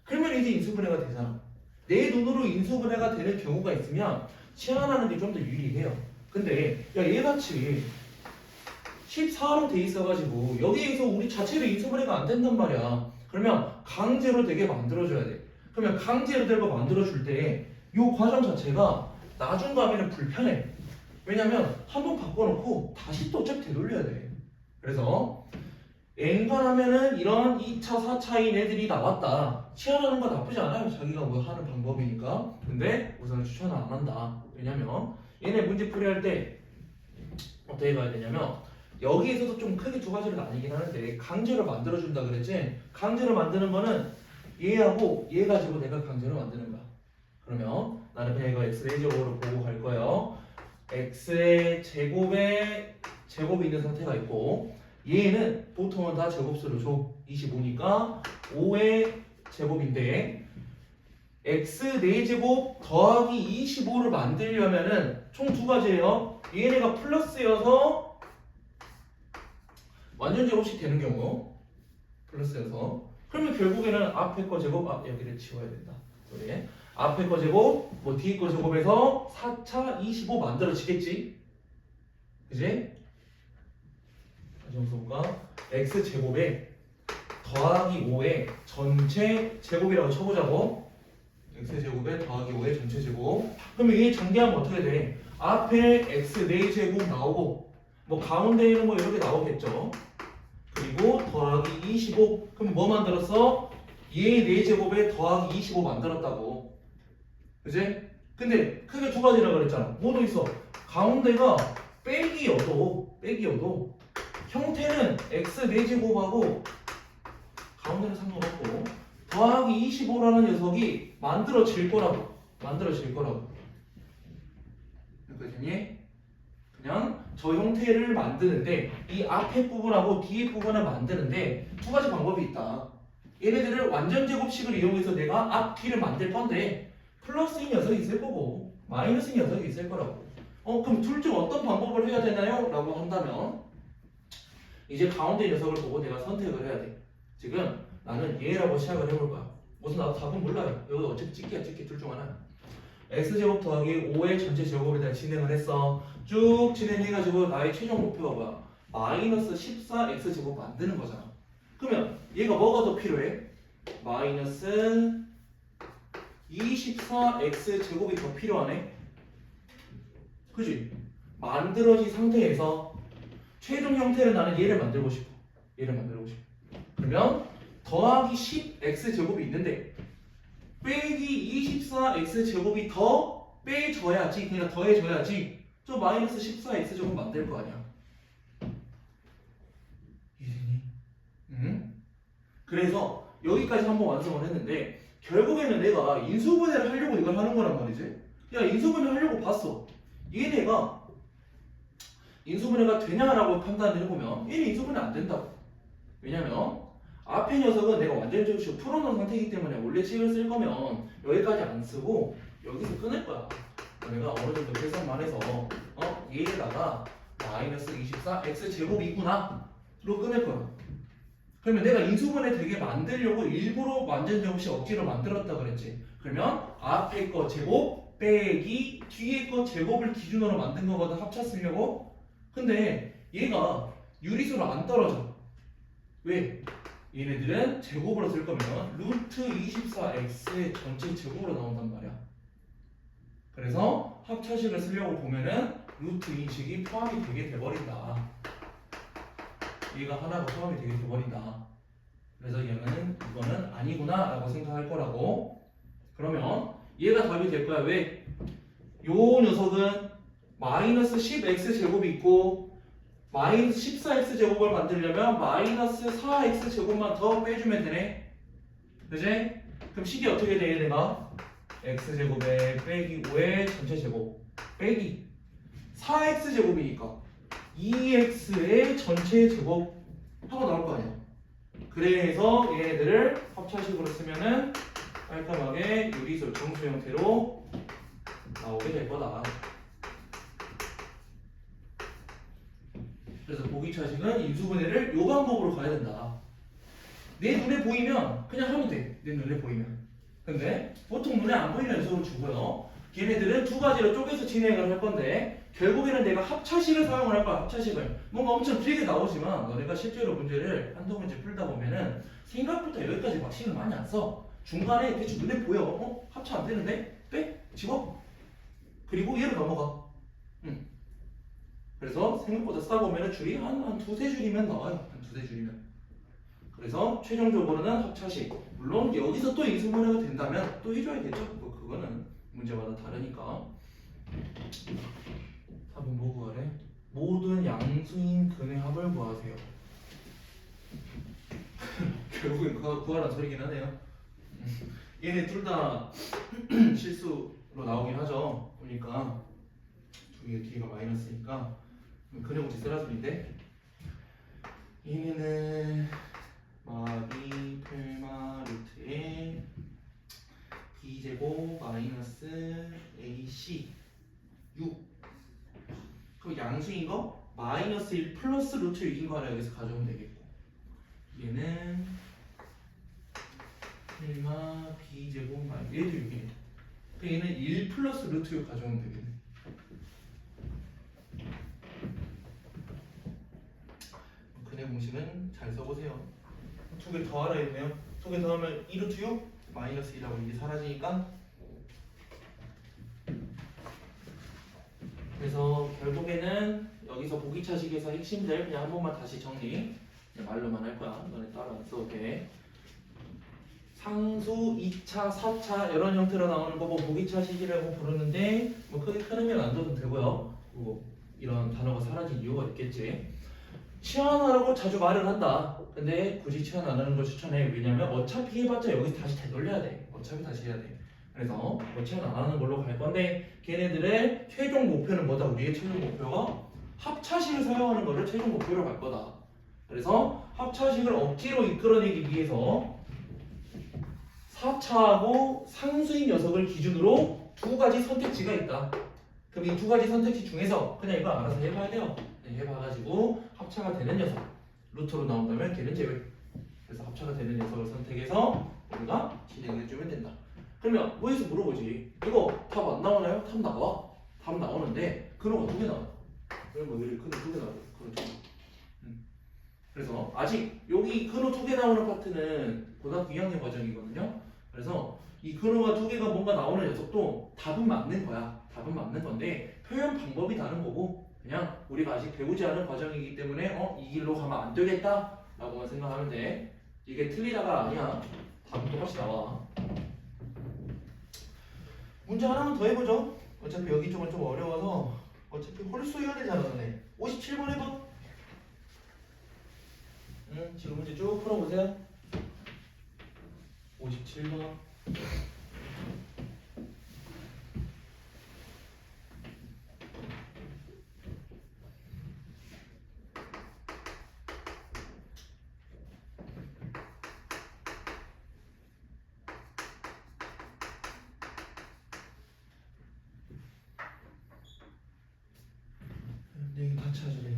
그러면 이제 인수분해가 되잖아. 내 눈으로 인수분해가 되는 경우가 있으면 치환하는 게 좀 더 유리해요. 근데 야 얘같이 14로 돼 있어가지고 여기에서 우리 자체로 인수분해가 안 된단 말이야. 그러면 강제로 되게 만들어줘야 돼. 그러면 강제로 되고 만들어줄 때 이 과정 자체가 나중 가면은 불편해. 왜냐면 한번 바꿔놓고 다시 또 어차피 되돌려야 돼. 그래서 엔간하면은 이런 2차, 4차인 애들이 나왔다. 치환하는 거 나쁘지 않아요. 자기가 뭐 하는 방법이니까. 근데 우선 추천은 안 한다. 왜냐면 얘네 문제 풀이할 때 어떻게 가야 되냐면 여기에서도 좀 크게 두 가지로 나뉘긴 하는데 강제로 만들어준다 그랬지? 강제로 만드는 거는 얘하고 얘 가지고 내가 강제로 만드는 거야. 그러면 나는 그냥 이거 x의 제곱으로 보고 갈 거예요. x의 제곱에 제곱이 있는 상태가 있고 얘는 보통은 다 제곱수로 줘. 25니까 5의 제곱인데 x 4제곱 더하기 25를 만들려면은 총 두 가지예요. 얘네가 플러스여서 완전 제곱씩 되는 경우 플러스여서 그러면 결국에는 앞에 거 제곱 여기를 지워야 된다. 그래. 앞에 거 제곱 뭐 뒤에 거 제곱에서 4차 25 만들어지겠지. 그지? 가정수가 x 제곱에 더하기 5의 전체 제곱이라고 쳐보자고. x 제곱에 더하기 5의 전체 제곱. 그러면 얘 전개하면 어떻게 돼? 앞에 x 4제곱 나오고 뭐 가운데에는 뭐 이렇게 나오겠죠. 그리고 더하기 25. 그럼 뭐 만들었어? 얘 4제곱에 더하기 25 만들었다고. 그지? 근데 크게 두 가지라 그랬잖아. 뭐도 있어? 가운데가 빼기여도 형태는 x 4제곱하고 가운데는 상관없고 더하기 25라는 녀석이 만들어질 거라고. 여기까지니? 그냥 저 형태를 만드는데 이 앞에 부분하고 뒤에 부분을 만드는데 두 가지 방법이 있다. 얘네들을 완전 제곱식을 이용해서 내가 앞, 뒤를 만들 건데 플러스인 녀석이 있을 거고 마이너스인 녀석이 있을 거라고. 그럼 둘 중 어떤 방법을 해야 되나요? 라고 한다면 이제 가운데 녀석을 보고 내가 선택을 해야 돼. 지금 나는 얘라고 시작을 해볼 거야. 무슨 나도 답은 몰라요. 여기 어차피 찍기야 찍기 둘 중 하나. x제곱 더하기 5의 전체 제곱에 대한 진행을 했어. 쭉 진행해가지고 나의 최종 목표가 뭐야? 마이너스 14x제곱 만드는 거잖아. 그러면 얘가 뭐가 더 필요해? 마이너스 24x제곱이 더 필요하네? 그지? 만들어진 상태에서 최종 형태를 나는 얘를 만들고 싶어. 그러면 더하기 10x제곱이 있는데 빼기 24x제곱이 더 빼줘야지, 그러니까 더해줘야지 저 마이너스 14x제곱 만들 거 아니야. 이해되니? 응? 그래서 여기까지 한번 완성을 했는데 결국에는 내가 인수분해를 하려고 이걸 하는 거란 말이지. 야, 인수분해를 하려고 봤어. 얘네가 인수분해가 되냐라고 판단을 해보면 얘는 인수분해 안 된다고. 왜냐면 앞에 녀석은 내가 완전 제곱식 풀어놓은 상태이기 때문에 원래 식을 쓸 거면 여기까지 안 쓰고 여기서 끊을 거야. 내가 어느 정도 계산만 해서 얘에다가 마이너스 24 x제곱이구나 로 끊을 거야. 그러면 내가 인수분해 되게 만들려고 일부러 완전 제곱식 억지로 만들었다 그랬지. 그러면 앞에 거 제곱 빼기 뒤에 거 제곱을 기준으로 만든 거거든, 합쳐 쓰려고. 근데 얘가 유리수로 안 떨어져. 왜? 얘네들은 제곱으로 쓸 거면 루트 24x의 전체 제곱으로 나온단 말이야. 그래서 합차식을 쓰려고 보면은 루트 인식이 포함이 되게 돼버린다. 얘가 하나가 포함이 되게 돼버린다. 그래서 얘는 이거는 아니구나 라고 생각할 거라고. 그러면 얘가 답이 될 거야. 왜? 요 녀석은 마이너스 10x 제곱이 있고 마이너스 14x 제곱을 만들려면 마이너스 4x 제곱만 더 빼주면 되네. 그지? 그럼 식이 어떻게 돼? 내가 x 제곱에 빼기 5의 전체 제곱 빼기 4x 제곱이니까 2x의 전체 제곱 하고 나올 거 아니야. 그래서 얘네들을 합차식으로 쓰면은 깔끔하게 유리수 정수 형태로 나오게 될 거다. 그래서 보기차식은 인수분해를 요 방법으로 가야 된다. 내 눈에 보이면 그냥 하면 돼. 내 눈에 보이면. 근데 보통 눈에 안 보이는 녀석을 주고요. 걔네들은 두 가지로 쪼개서 진행을 할 건데 결국에는 내가 합차식을 사용을 할 거야. 합차식을. 뭔가 엄청 길게 나오지만 너네가 실제로 문제를 한두 문제 풀다 보면은 생각보다 여기까지 막 신경 많이 안 써. 중간에 대충 눈에 보여. 합차 안 되는데? 빼? 집어? 그리고 얘로 넘어가. 그래서 생각보다 쓰다 보면은 줄이 한 두세 줄이면 나와요. 한 두세 줄이면. 그래서 최종적으로는 합차식. 물론 여기서 또 인수분해가 된다면 또 해줘야겠죠. 그거는 문제마다 다르니까. 답은 뭐 구하래? 모든 양수인 근의 합을 구하세요. 결국엔 그거 구하라는 소리긴 하네요. 얘네 둘 다 실수로 나오긴 하죠. 그러니까 뒤가 마이너스니까 근의 공식 쓰라 소리인데 얘네는 마비 펠마 루트에 b제곱 마이너스 ac 6 그 양수인 거 마이너스 1 플러스 루트 6인 거 하나 여기서 가져오면 되겠고 얘는 펠마 b제곱 마이너스 얘도 6이네. 얘는 1 플러스 루트 6 가져오면 되겠네. 근의 공식은 잘 써보세요. 두 개 더 알아야겠네요. 두 개 더 하면 2루트 6 마이너스 1하고 이게 사라지니까. 그래서 결국에는 여기서 보기차식에서 핵심들 그냥 한 번만 다시 정리. 그냥 말로만 할 거야. 너네 따로 안 써도 돼. 상수 2차, 4차 이런 형태로 나오는 거 뭐 보기차식이라고 부르는데 뭐 크게 큰 의미는 안 둬도 되고요. 뭐 이런 단어가 사라진 이유가 있겠지. 치환하라고 자주 말을 한다. 근데 굳이 치환 안 하는 걸 추천해. 왜냐면 어차피 해봤자 여기서 다시 되돌려야 돼. 어차피 다시 해야 돼. 그래서 뭐 치환 안 하는 걸로 갈 건데 걔네들의 최종 목표는 뭐다? 우리의 최종 목표가 합차식을 사용하는 거를 최종 목표로 갈 거다. 그래서 합차식을 억지로 이끌어내기 위해서 4차하고 상수인 녀석을 기준으로 두 가지 선택지가 있다. 그럼 이 두 가지 선택지 중에서 그냥 이거 알아서 해봐야 돼요. 해봐가지고 합차가 되는 녀석 루트로 나온다면 걔는 제외. 그래서 합차가 되는 녀석을 선택해서 우리가 진행을 해주면 된다. 그러면 뭐해서 물어보지? 이거 답 안 나오나요? 답 나와. 답 나오는데 근호가 두 개 나와. 그러면 여기 근호 두 개 나와. 근호 두 개. 그래서 아직 여기 근호 두 개 나오는 파트는 고등학교 2학년 과정이거든요. 그래서 이 근호가 두 개가 뭔가 나오는 녀석도 답은 맞는 거야. 답은 맞는 건데 표현 방법이 다른 거고 그냥 우리가 아직 배우지 않은 과정이기 때문에 이 길로 가면 안 되겠다 라고만 생각하면 돼. 이게 틀리다가 아니야. 답은 똑같이 나와. 문제 하나만 더 해보죠. 어차피 여기 쪽은 좀 어려워서 어차피 홀수 해야 되잖아 너네. 57번 해봐. 지금 문제 쭉 풀어보세요. 57번. 네, 다 찾으래.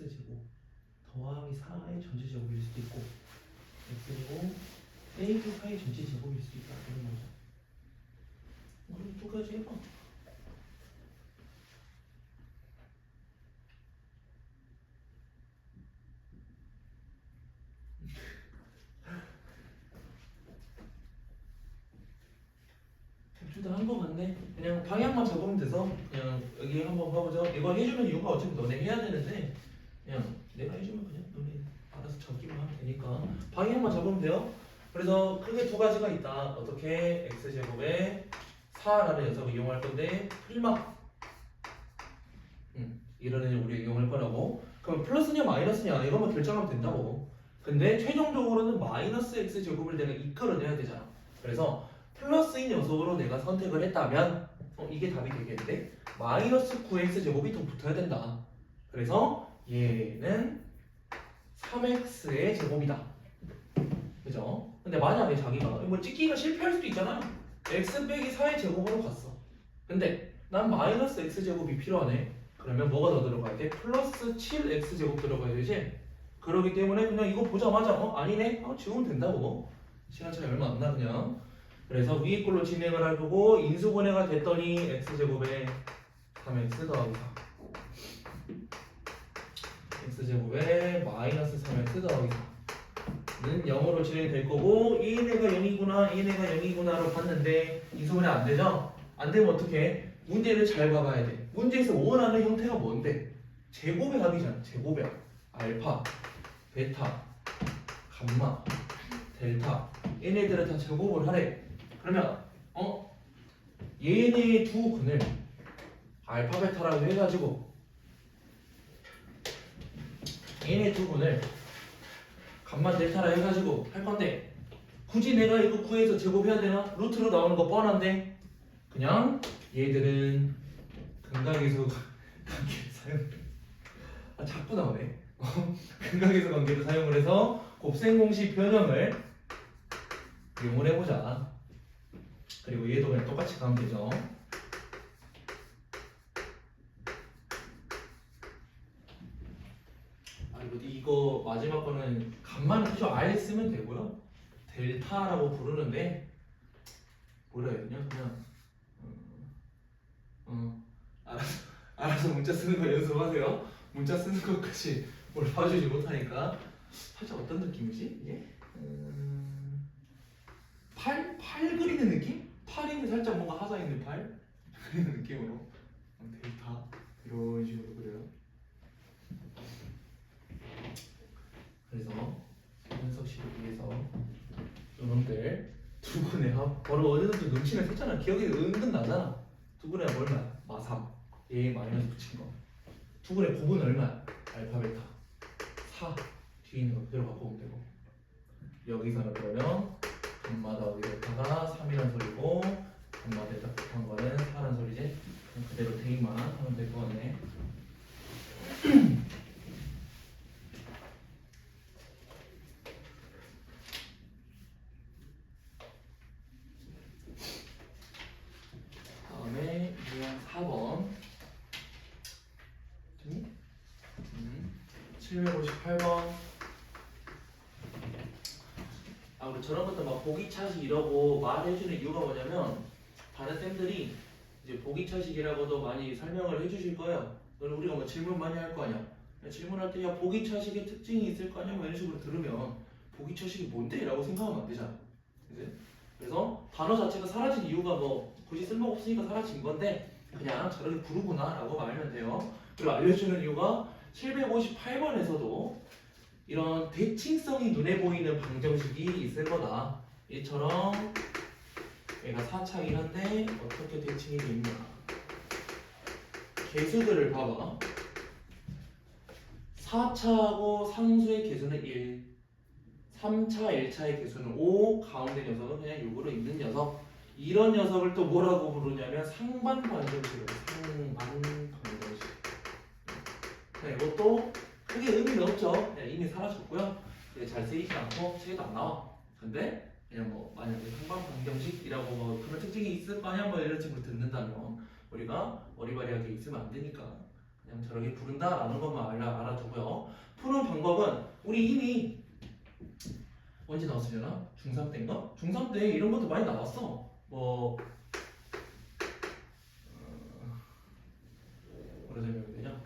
x제곱 더하기 4의 전체 제곱일 수도 있고 x제곱 빼기 4의 전체 제곱일 수도 있다 이런 거죠. 그럼 두 가지 해봐. 둘 다 한 거 같네. 그냥 방향만 잡으면 돼서 그냥 여기 한번 봐보자. 이거 해주면 이유가 어차피 너네 해야 되는데 그냥 내가 해주면 그냥 너네 알아서 적기만 하면 되니까 방향만 잡으면 돼요. 그래서 크게 두 가지가 있다. 어떻게 x제곱에 4라는 녀석을 이용할 건데 풀막 이런 애를 우리 이용할 거라고. 그럼 플러스냐 마이너스냐 이것만 결정하면 된다고. 근데 최종적으로는 마이너스 x제곱을 내가 이끌어내야 되잖아. 그래서 플러스인 녀석으로 내가 선택을 했다면 이게 답이 되겠는데 마이너스 9x제곱이 더 붙어야 된다. 그래서 얘는 3x의 제곱이다. 그죠? 근데 만약에 자기가 뭐 찍기가 실패할 수도 있잖아. x 빼기 4의 제곱으로 갔어. 근데 난 마이너스 x제곱이 필요하네. 그러면 뭐가 더 들어가야 돼? 플러스 7x제곱 들어가야 되지? 그러기 때문에 그냥 이거 보자마자 아니네? 지우면 된다고. 시간 차이 얼마 안 나 그냥. 그래서 위에 걸로 진행을 할 거고 인수분해가 됐더니 x제곱에 3x 더하기 4 x제곱에 마이너스 3x 더하기 4는 0으로 진행될 거고 얘네가 0이구나 얘네가 0이구나로 봤는데 인수분해 안 되죠? 안 되면 어떻게? 문제를 잘 봐봐야 돼. 문제에서 원하는 형태가 뭔데? 제곱의 합이잖아. 제곱의 합. 알파, 베타, 감마, 델타 얘네들을 다 제곱을 하래. 그러면 얘네 두 근을 알파 베타라고 해가지고 얘네 두 근을 감마 델타라 해가지고 할 건데 굳이 내가 이거 구해서 제곱해야 되나? 루트로 나오는 거 뻔한데 그냥 얘들은 근각에서 관계를 사용 자꾸 나오네. 근각에서 관계를 사용을 해서 곱셈 공식 변형을 이용을 해보자. 그리고 얘도 그냥 똑같이 가면 되죠. 이거 마지막 거는 간만에 그저 아예 쓰면 되고요. 델타라고 부르는데 뭐라 해야 되냐 그냥 알아서 문자 쓰는 거 연습하세요. 문자 쓰는 것까지 뭘 봐주지 못하니까 살짝 어떤 느낌이지 이게? 팔 그리는 느낌? 팔인데 살짝 뭔가 하자 있는 팔 그리는 느낌으로 델타 이런 식으로 그려요. 그래서 분석식을 위해서 이놈들 두 분의 합 바로 어디서도 눈치가 샜잖아. 기억이 은근 나잖아. 두 분의 합 얼마야? 마3 얘 마이너스 붙인 거. 두 분의 곱은 얼마야? 알파 베타 4 뒤에 있는 거 그대로 갖고 오면 되고 여기서는 그러면 감마 더하기 델타가 3이란 소리고 감마 델타 곱한 거는 4란 소리지. 그럼 그대로 대입만 하면 될 것 같네. 다음에 유형 4번 758번. 우리 저런 것도 막 보기차식 이러고 말해주는 이유가 뭐냐면 다른 쌤들이 이제 보기차식이라고도 많이 설명을 해주실 거예요. 그럼 우리가 뭐 질문 많이 할 거 아니야. 질문할 때 야 보기차식의 특징이 있을 거 아니야 뭐 이런 식으로 들으면 보기차식이 뭔데? 라고 생각하면 안 되잖아. 그치? 그래서 단어 자체가 사라진 이유가 뭐 굳이 쓸모가 없으니까 사라진 건데 그냥 저렇게 부르구나 라고 말하면 돼요. 그리고 알려주는 이유가 758번에서도 이런 대칭성이 눈에 보이는 방정식이 있을 거다. 얘처럼 얘가 4차이긴 한데 어떻게 대칭이 되어 있냐. 개수들을 봐봐. 4차하고 상수의 개수는 1, 3차, 1차의 개수는 5, 가운데 녀석은 그냥 6으로 있는 녀석. 이런 녀석을 또 뭐라고 부르냐면 상반 방정식이라고. 상반 방정식. 이것도 크게 의미는 없죠. 이미 사라졌고요. 잘 쓰이지 않고 책에도 안 나와. 근데 그냥 뭐 만약에 상반 방정식이라고 뭐 그런 특징이 있을 거 아니야 뭐 이런 식으로 듣는다면 우리가 어리바리하게 있으면 안 되니까 그냥 저렇게 부른다라는 것만 알아두고요. 푸는 방법은 우리 이미 언제 나왔으려나? 중3 때인가? 중3 때 이런 것도 많이 나왔어. 뭐라 설명이 되냐?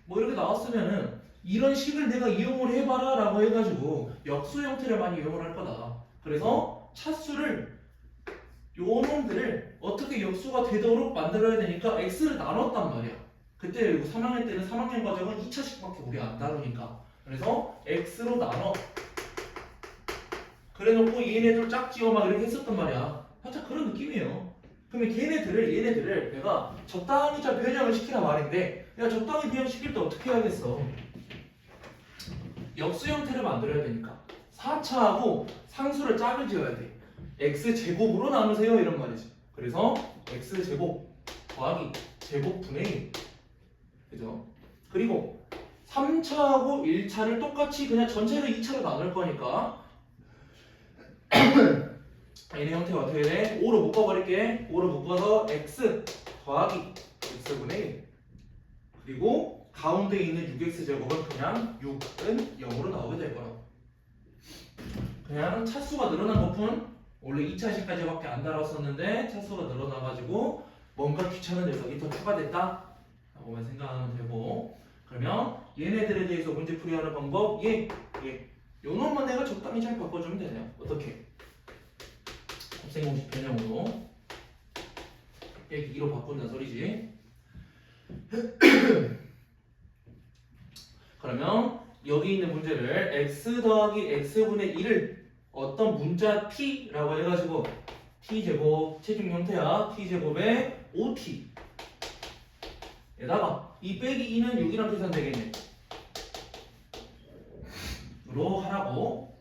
뭐 이렇게 나왔으면은 이런 식을 내가 이용을 해봐라 라고 해가지고 역수 형태를 많이 이용을 할 거다. 그래서 차수를 요 놈들을 어떻게 역수가 되도록 만들어야 되니까 x를 나눴단 말이야. 그때 3학년 때는 3학년 과정은 2차식밖에 우리 안 다루니까. 그래서 x로 나눠. 그래놓고 얘네들 짝지어 막 이렇게 했었단 말이야. 살짝 그런 느낌이에요. 그러면 얘네들을 내가 적당히 잘 변형을 시키란 말인데 내가 적당히 변형시킬 때 어떻게 해야겠어? 역수 형태를 만들어야 되니까 4차하고 상수를 짝을 지어야 돼. x제곱으로 나누세요 이런 말이지. 그래서 x제곱 더하기 제곱 분의 1. 그죠? 그리고 3차하고 1차를 똑같이 그냥 전체를 2차로 나눌 거니까 얘네 형태가 어떻게 돼? 5로 묶어버릴게. 5로 묶어서 x 더하기 x분의 1. 그리고 가운데 있는 6x제곱은 그냥 6은 0으로 나오게 될 거라. 그냥 차수가 늘어난 것뿐. 원래 2차식까지밖에 안 달았었는데 차수가 늘어나가지고 뭔가 귀찮은 녀석이 더 추가됐다 라고만 생각하면 되고. 그러면 얘네들에 대해서 문제풀이하는 방법 요 놈만 내가 적당히 잘 바꿔주면 되네요. 어떻게? 곱셈공식 변형으로 빼기 2로 바꾼다는 소리지. 그러면 여기 있는 문제를 x 더하기 x분의 1을 어떤 문자 t라고 해가지고 t제곱 체중 형태야. t제곱에 5t 에다가 이 빼기 2는 6이랑 계산되겠네 로 하라고.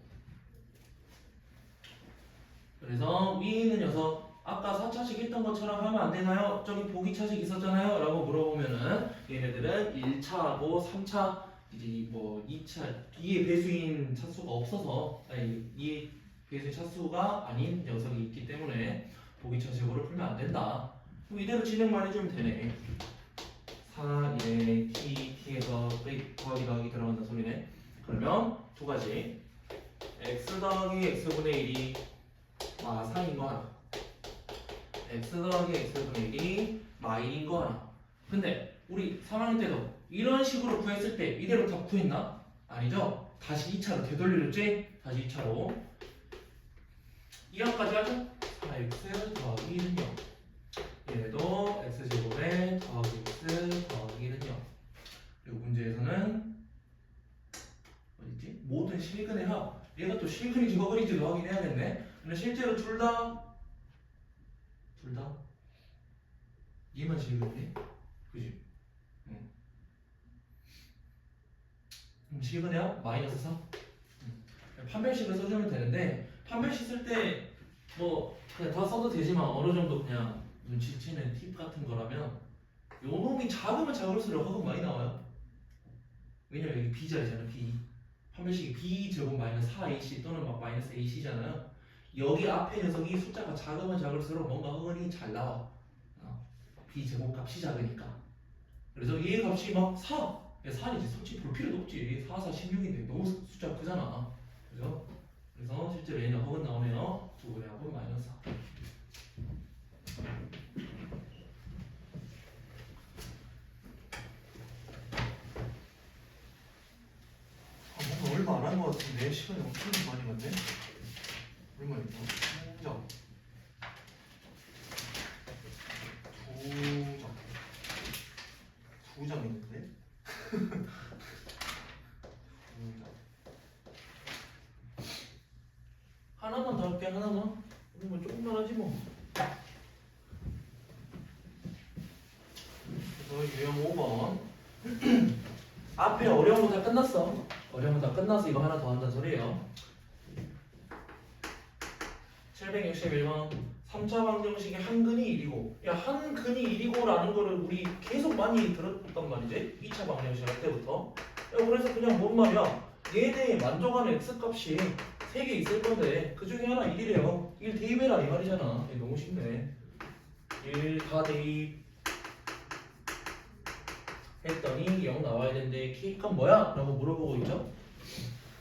그래서 위에 있는 녀석 아까 4차식 했던 것처럼 하면 안 되나요? 저기 보기 차식 있었잖아요 라고 물어보면은 얘네들은 1차하고 3차 이제 뭐 2차 2의 배수인 차수가 없어서 아니 2의 배수인 차수가 아닌 녀석이 있기 때문에 보기 차식으로 풀면 안 된다. 그럼 이대로 진행만 해주면 되네. 4, 1에 t, t에서 더하기 들어간다 소리네. 그러면 두 가지 x 더하기 x분의 1이 4인 거 하나, x 더하기 x분의 1이 마일인 거 하나. 근데 우리 3학년 때도 이런 식으로 구했을 때 이대로 다 구했나? 아니죠? 다시 2차로 되돌려줬지? 다시 2차로 2항까지 하죠? 4x 더하기 1은 0. 얘도 x제곱에 더하기 x 더하기 1은 0. 그리고 문제에서는 어딨지? 모든 실근의 합. 얘가 또 실근인지 허근인지도 확인해야겠네. 근데 실제로 둘 다 얘만 실근이네? 그지? 응. 실근의 합 마이너스 3. 판별식을 써주면 되는데 판별식 쓸 때 뭐 그냥 다 써도 되지만 어느 정도 그냥 눈치채는 팁 같은 거라면 요 놈이 작으면 작을수록 허근 많이 나와요. 왜냐면 여기 b자리잖아. b 판별식이 b제곱 마이너스 4ac 또는 막 마이너스 ac잖아요. 여기 앞에 녀석이 숫자가 작으면 작을수록 뭔가 허근이 잘 나와. b제곱 값이 작으니까. 그래서 얘 값이 막 4. 4는 이제 솔직히 볼 필요도 없지. 4, 4, 16인데 너무 숫자 크잖아. 그죠? 그래서 실제로 얘는 허근 나오면 두 분의 합은 마이너스 4. 뭔가 얼마 안 한 것 같은데 시간이 엄청 많이 갔네. 얼마 있나? 2장. 2장 있는데? 2장. 하나만 더 할게. 하나만. 그러면 조금만 하지 뭐. 그래서 유형 5번. 앞에 어려운 거 다 끝났어. 어려운 거 다 끝나서 이거 하나 더 한다는 소리예요. 761번 3차 방정식의 한 근이 1이고 야 한 근이 1이고라는 거를 우리 계속 많이 들었단 말이지. 2차 방정식 할 때부터. 야 그래서 그냥 뭔 말이야. 얘네 만족하는 x값이 3개 있을 건데 그 중에 하나 1이래요. 1 대입해라 이 말이잖아. 너무 쉽네. 1 다 대입 했더니 0 나와야 되는데 K값 뭐야? 라고 물어보고 있죠.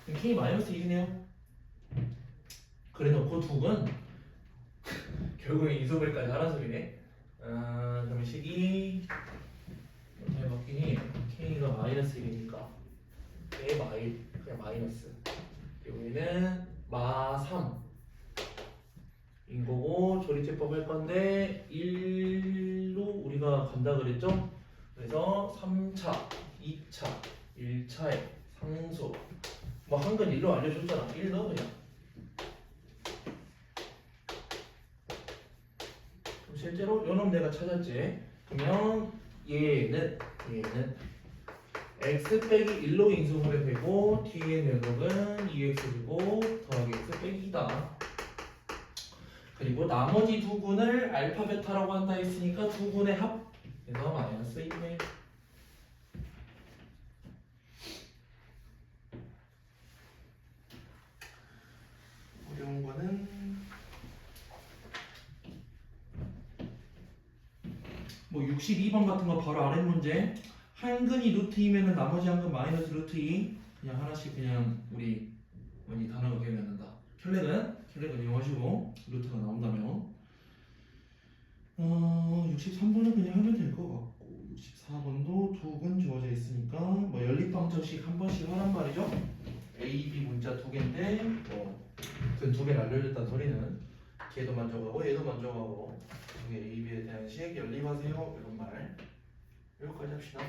그럼 K-1이네요. 그래 놓고 둑은 결국에 이소벨까지 하란 소리네. 그러면 식이 어떻게 바뀌니? K가 마이너스 1이니까 K 마일 그냥 마이너스, 그리고 얘는 마3 인 거고 조리제법 할 건데 1로 우리가 간다 그랬죠? 그래서 3차, 2차, 1차의 상수 뭐 한근 1로 알려줬잖아. 1 넣어 그냥. 그럼 실제로 요놈 내가 찾았지. 그러면 얘는 x 빼기 1로 인수분해 되고 뒤에 녀석은 2x이고 더하기 x 빼기 2다. 그리고 나머지 두 군을 알파 베타라고 한다 했으니까 두 군의 합 그래서 마이너스 2분의 1. 어려운 거는 뭐 62번 같은 거 바로 아래 문제. 한근이 루트 2면은 나머지 한근 마이너스 루트 2. 그냥 하나씩 그냥 우리 원이 단어가 기억이 안 난다. 혈렉은 이용하시고 루트가 나온다면 63번은 그냥 하면 될 것 같고 64번도 두 근 주어져 있으니까 뭐 연립방정식 한 번씩 하란 말이죠. A, B 문자 두 개인데 근 두 개를 알려줬다는 소리는 걔도 만족하고 얘도 만족하고 두 개 A, B에 대한 식 연립하세요 이런 말. 여기까지 합시다.